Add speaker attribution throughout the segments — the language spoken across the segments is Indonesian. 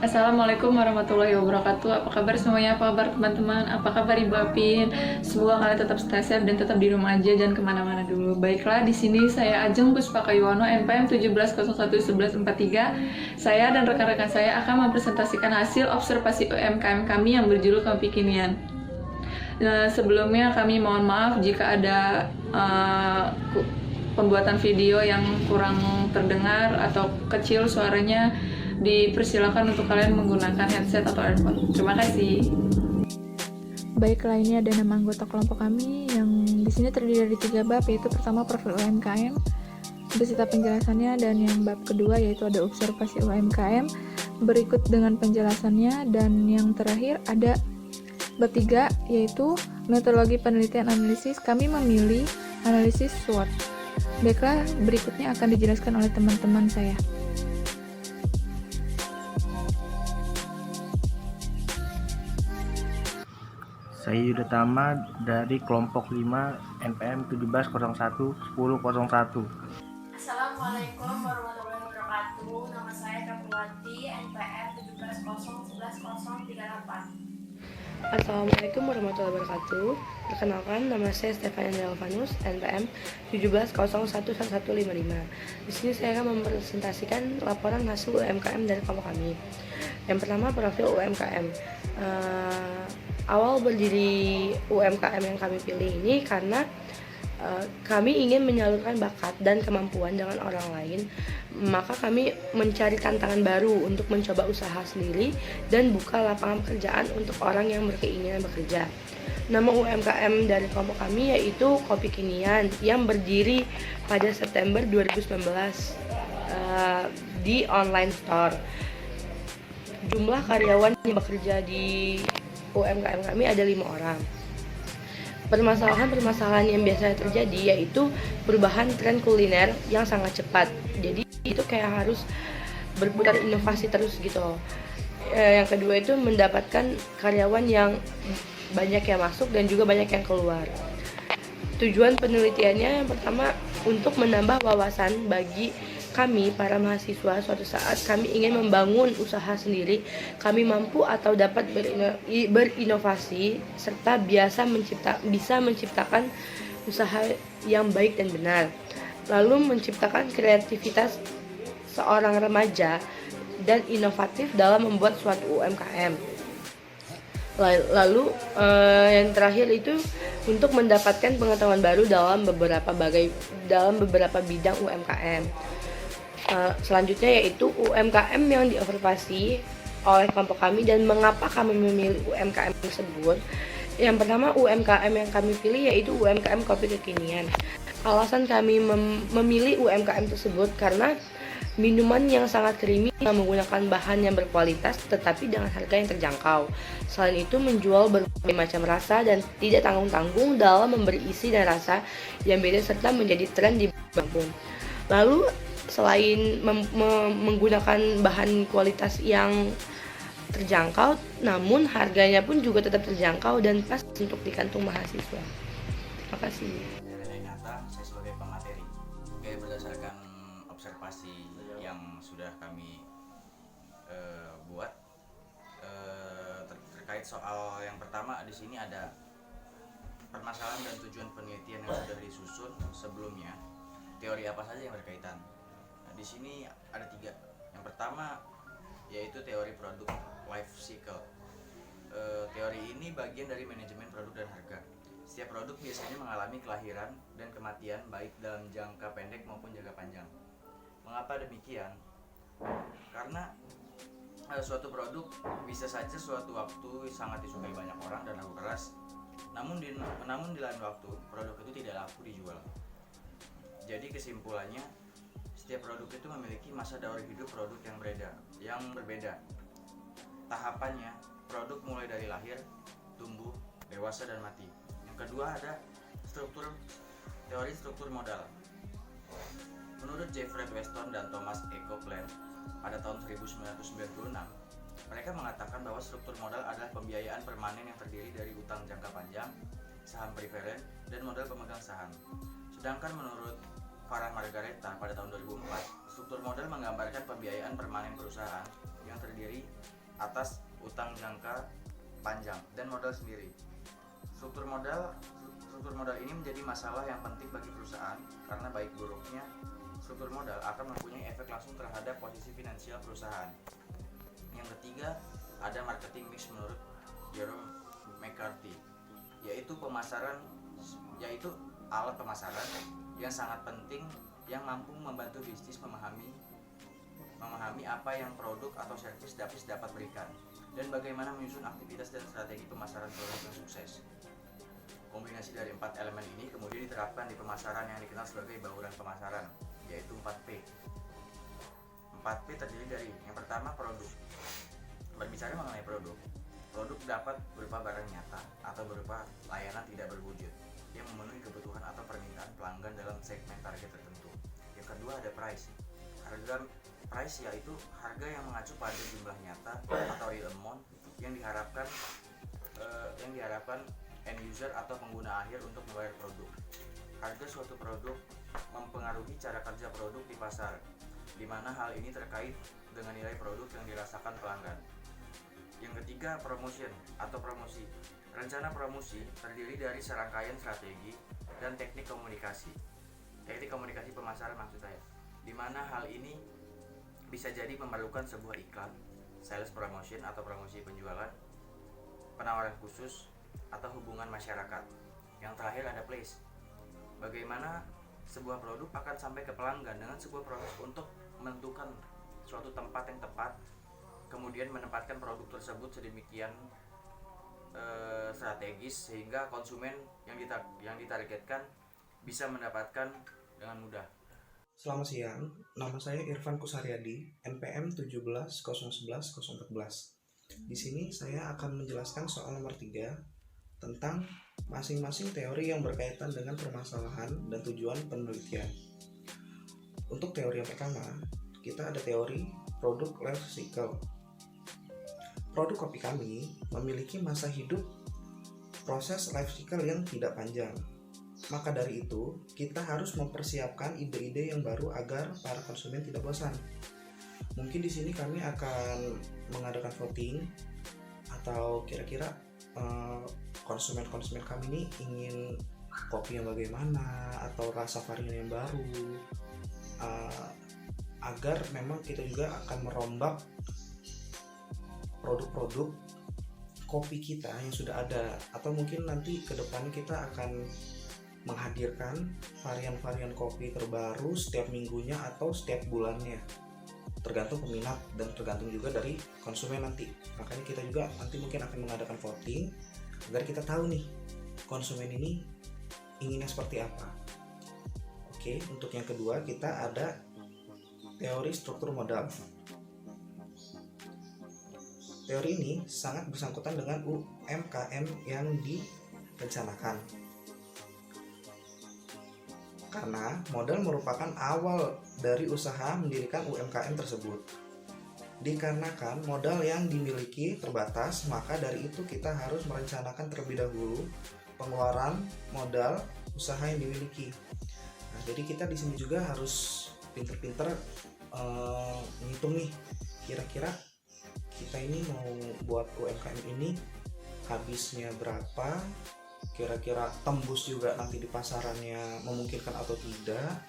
Speaker 1: Assalamualaikum warahmatullahi wabarakatuh. Apa kabar semuanya? Apa kabar teman-teman? Apa kabar Ibu Apin? Semoga kalian tetap stay safe dan tetap di rumah aja, jangan kemana-mana dulu. Baiklah, di sini saya Ajeng Puspa Kayuwono, NPM 17011143. Saya dan rekan-rekan saya akan mempresentasikan hasil observasi UMKM kami yang berjudul Kopi Kinian. Nah, sebelumnya kami mohon maaf jika ada pembuatan video yang kurang terdengar atau kecil suaranya. Dipersilakan untuk kalian menggunakan headset atau earphone. Terima kasih.
Speaker 2: Baiklah, ini ada 6 anggota kelompok kami yang di sini terdiri dari 3 bab, yaitu pertama profil UMKM beserta penjelasannya, dan yang bab kedua yaitu ada observasi UMKM berikut dengan penjelasannya, dan yang terakhir ada bab 3 yaitu metodologi penelitian analisis. Kami memilih analisis SWOT. Baiklah, berikutnya akan dijelaskan oleh teman-teman saya.
Speaker 3: Saya Yuda Tama dari kelompok 5 NPM 17011001.
Speaker 4: Assalamualaikum warahmatullahi wabarakatuh. Nama saya Kapuwati, NPM 17011038.
Speaker 5: Assalamualaikum warahmatullahi wabarakatuh. Perkenalkan, nama saya Stefania Alvanus, NPM 17011155. Di sini saya akan mempresentasikan laporan hasil UMKM dari kelompok kami. Yang pertama, profil UMKM. Awal berdiri UMKM yang kami pilih ini karena kami ingin menyalurkan bakat dan kemampuan dengan orang lain, maka kami mencari tantangan baru untuk mencoba usaha sendiri dan buka lapangan pekerjaan untuk orang yang berkeinginan bekerja. Nama UMKM dari kelompok kami yaitu Kopi Kinian yang berdiri pada September 2019 di online store. Jumlah karyawan yang bekerja di UMKM kami ada 5 orang. Permasalahan yang biasanya terjadi yaitu perubahan tren kuliner yang sangat cepat. Jadi itu kayak harus berputar inovasi terus gitu. Yang kedua itu mendapatkan karyawan yang banyak yang masuk dan juga banyak yang keluar. Tujuan penelitiannya yang pertama untuk menambah wawasan bagi kami para mahasiswa. Suatu saat kami ingin membangun usaha sendiri, kami mampu atau dapat berinovasi serta bisa menciptakan usaha yang baik dan benar. Lalu menciptakan kreativitas seorang remaja dan inovatif dalam membuat suatu UMKM. Lalu yang terakhir itu untuk mendapatkan pengetahuan baru dalam beberapa bidang UMKM. Selanjutnya yaitu UMKM yang diobservasi oleh kelompok kami dan mengapa kami memilih UMKM tersebut. Yang pertama, UMKM yang kami pilih yaitu UMKM Kopi Kekinian. Alasan kami memilih UMKM tersebut karena minuman yang sangat creamy yang menggunakan bahan yang berkualitas tetapi dengan harga yang terjangkau. Selain itu menjual berbagai macam rasa dan tidak tanggung-tanggung dalam memberi isi dan rasa yang beda serta menjadi tren di Bandung. Lalu selain menggunakan bahan kualitas yang terjangkau, namun harganya pun juga tetap terjangkau dan pas untuk di kantong mahasiswa. Terima kasih.
Speaker 6: Saya sebagai pemateri. Oke, berdasarkan observasi yang sudah kami buat terkait soal yang pertama, di sini ada permasalahan dan tujuan penelitian yang sudah disusun sebelumnya. Teori apa saja yang berkaitan? Nah, di sini ada 3. Yang pertama yaitu teori produk life cycle. Teori ini bagian dari manajemen produk dan harga. Setiap produk biasanya mengalami kelahiran dan kematian baik dalam jangka pendek maupun jangka panjang. Mengapa demikian? Karena suatu produk bisa saja suatu waktu sangat disukai banyak orang dan laku keras, namun di lain waktu produk itu tidak laku dijual. Jadi kesimpulannya, setiap produk itu memiliki masa daur hidup produk yang berbeda. Tahapannya, produk mulai dari lahir, tumbuh, dewasa, dan mati. Yang kedua ada teori struktur modal. Menurut Jeffrey Weston dan Thomas E. Copeland pada tahun 1996, mereka mengatakan bahwa struktur modal adalah pembiayaan permanen yang terdiri dari utang jangka panjang, saham preferen, dan modal pemegang saham. Sedangkan menurut Farah Margareta pada tahun 2004, struktur modal menggambarkan pembiayaan permanen perusahaan yang terdiri atas utang jangka panjang dan modal sendiri. Struktur modal ini menjadi masalah yang penting bagi perusahaan karena baik buruknya struktur modal akan mempunyai efek langsung terhadap posisi finansial perusahaan. Yang ketiga, ada marketing mix menurut Jerome McCarthy, yaitu alat pemasaran yang sangat penting yang mampu membantu bisnis memahami apa yang produk atau servis dapat berikan dan bagaimana menyusun aktivitas dan strategi pemasaran produk yang sukses. Kombinasi dari 4 elemen ini kemudian diterapkan di pemasaran yang dikenal sebagai bauran pemasaran, yaitu 4P. 4P terdiri dari yang pertama produk. Berbicara mengenai produk dapat berupa barang nyata atau berupa layanan tidak berwujud yang memenuhi kebutuhan atau permintaan pelanggan dalam segmen target tertentu. Yang kedua ada price. Price yaitu harga yang mengacu pada jumlah nyata atau real amount yang diharapkan end user atau pengguna akhir untuk membayar produk. Harga suatu produk mempengaruhi cara kerja produk di pasar, di mana hal ini terkait dengan nilai produk yang dirasakan pelanggan. Yang ketiga, promotion atau promosi. Rencana promosi terdiri dari serangkaian strategi dan teknik komunikasi. Teknik komunikasi pemasaran maksud saya, di mana hal ini bisa jadi memerlukan sebuah iklan, sales promotion atau promosi penjualan, penawaran khusus, atau hubungan masyarakat. Yang terakhir ada place. Bagaimana sebuah produk akan sampai ke pelanggan dengan sebuah proses untuk menentukan suatu tempat yang tepat, kemudian menempatkan produk tersebut sedemikian strategis sehingga konsumen yang ditargetkan bisa mendapatkan dengan mudah.
Speaker 7: Selamat siang, nama saya Irfan Kusaryadi, NPM 17011-014. Di sini saya akan menjelaskan soal nomor 3 tentang masing-masing teori yang berkaitan dengan permasalahan dan tujuan penelitian. Untuk teori yang pertama, kita ada teori produk life cycle. Produk kopi kami memiliki masa hidup proses life cycle yang tidak panjang. Maka dari itu, kita harus mempersiapkan ide-ide yang baru agar para konsumen tidak bosan. Mungkin di sini kami akan mengadakan voting atau kira-kira konsumen-konsumen kami ini ingin kopi yang bagaimana atau rasa varian yang baru, agar memang kita juga akan merombak produk-produk kopi kita yang sudah ada, atau mungkin nanti ke depannya kita akan menghadirkan varian-varian kopi terbaru setiap minggunya atau setiap bulannya, tergantung peminat dan tergantung juga dari konsumen nanti. Makanya kita juga nanti mungkin akan mengadakan voting agar kita tahu nih konsumen ini inginnya seperti apa. Oke, untuk yang kedua kita ada teori struktur modal. Teori ini sangat bersangkutan dengan UMKM yang direncanakan, karena modal merupakan awal dari usaha mendirikan UMKM tersebut. Dikarenakan modal yang dimiliki terbatas, maka dari itu kita harus merencanakan terlebih dahulu pengeluaran modal usaha yang dimiliki. Nah, jadi kita di sini juga harus pinter-pinter menghitung nih, kira-kira kita ini mau buat UMKM ini habisnya berapa, kira-kira tembus juga nanti di pasarannya memungkinkan atau tidak,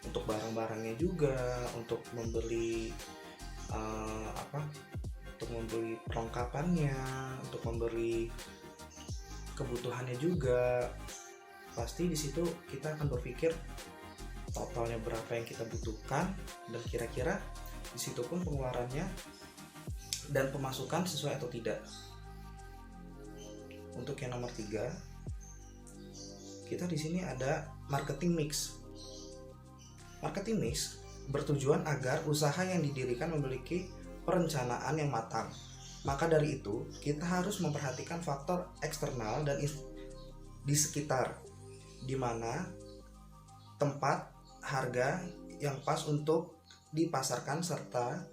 Speaker 7: untuk barang-barangnya juga, untuk membeli untuk membeli perlengkapannya, untuk membeli kebutuhannya juga. Pasti di situ kita akan berpikir totalnya berapa yang kita butuhkan, dan kira-kira di situ pun pengeluarannya dan pemasukan sesuai atau tidak. Untuk yang nomor 3, kita di sini ada marketing mix. Marketing mix bertujuan agar usaha yang didirikan memiliki perencanaan yang matang. Maka dari itu, kita harus memperhatikan faktor eksternal dan di sekitar, di mana tempat, harga yang pas untuk dipasarkan, serta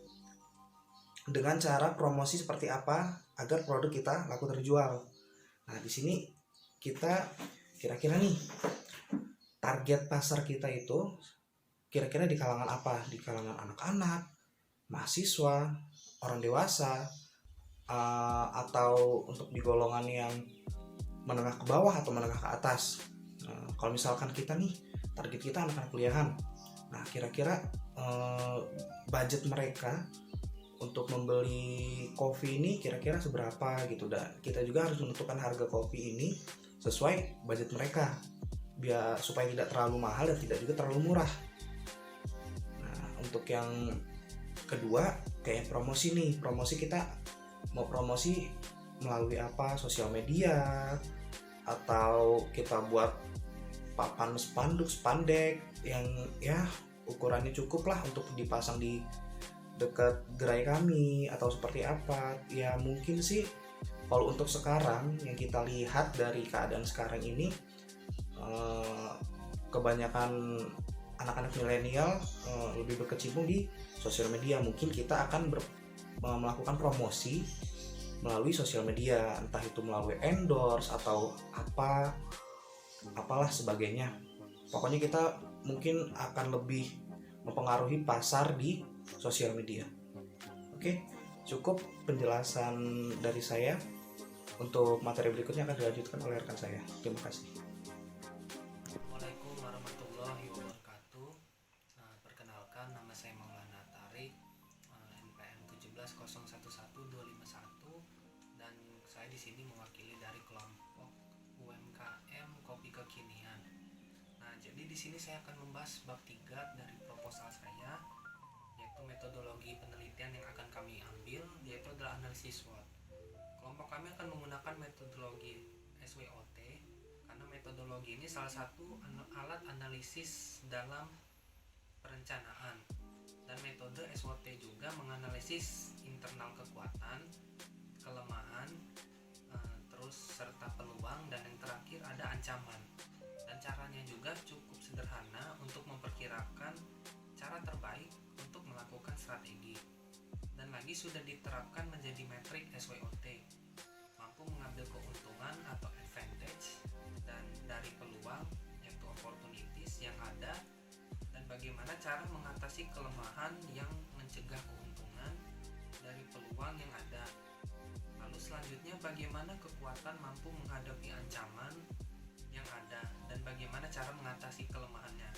Speaker 7: dengan cara promosi seperti apa agar produk kita laku terjual. Nah, di sini kita kira-kira nih target pasar kita itu kira-kira di kalangan apa? Di kalangan anak-anak, mahasiswa, orang dewasa, atau untuk di golongan yang menengah ke bawah atau menengah ke atas. Kalau misalkan kita nih target kita anak-anak kuliahan, nah kira-kira budget mereka untuk membeli kopi ini kira-kira seberapa gitu, dan kita juga harus menentukan harga kopi ini sesuai budget mereka biar supaya tidak terlalu mahal dan tidak juga terlalu murah. Nah, untuk yang kedua kayak promosi nih, promosi kita mau promosi melalui apa, sosial media atau kita buat papan spanduk spandek yang ya ukurannya cukup lah untuk dipasang di dekat gerai kami atau seperti apa ya. Mungkin sih kalau untuk sekarang yang kita lihat dari keadaan sekarang ini, kebanyakan anak-anak milenial lebih berkecimpung di sosial media. Mungkin kita akan melakukan promosi melalui sosial media, entah itu melalui endorse atau apalah sebagainya. Pokoknya kita mungkin akan lebih mempengaruhi pasar di sosial media. Oke, cukup penjelasan dari saya. Untuk materi berikutnya akan dilanjutkan oleh rekan saya. Terima kasih.
Speaker 8: Assalamualaikum warahmatullahi wabarakatuh. Perkenalkan, nama saya Maulana Tarik, NPM 170112551, dan saya di sini mewakili dari kelompok UMKM Kopi Kekinian. Nah, jadi di sini saya akan membahas bab 3 dari proposal saya, yaitu metodologi penelitian yang akan kami ambil, yaitu adalah analisis SWOT. Kelompok kami akan menggunakan metodologi SWOT karena metodologi ini salah satu alat analisis dalam perencanaan, dan metode SWOT juga menganalisis internal kekuatan, kelemahan, terus serta peluang, dan yang terakhir ada ancaman. Dan caranya juga cukup sederhana untuk memperkirakan cara terbaik untuk melakukan strategi, dan lagi sudah diterapkan menjadi metrik SWOT, mampu mengambil keuntungan atau advantage dan dari peluang yaitu opportunities yang ada, dan bagaimana cara mengatasi kelemahan yang mencegah keuntungan dari peluang yang ada. Lalu selanjutnya bagaimana kekuatan mampu menghadapi ancaman yang ada, dan bagaimana cara mengatasi kelemahannya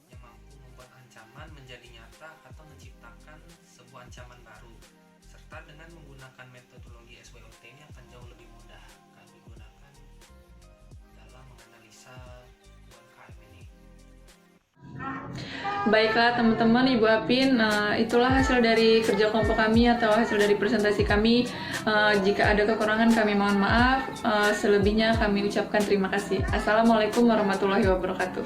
Speaker 8: yang mampu membuat ancaman menjadi nyata atau menciptakan sebuah ancaman baru. Serta dengan menggunakan metodologi SWOT ini akan jauh lebih mudah kami gunakan dalam menganalisa UMKM ini.
Speaker 1: Baiklah teman-teman, Ibu Apin, itulah hasil dari kerja kelompok kami atau hasil dari presentasi kami. Jika ada kekurangan kami mohon maaf, selebihnya kami ucapkan terima kasih. Assalamualaikum warahmatullahi wabarakatuh.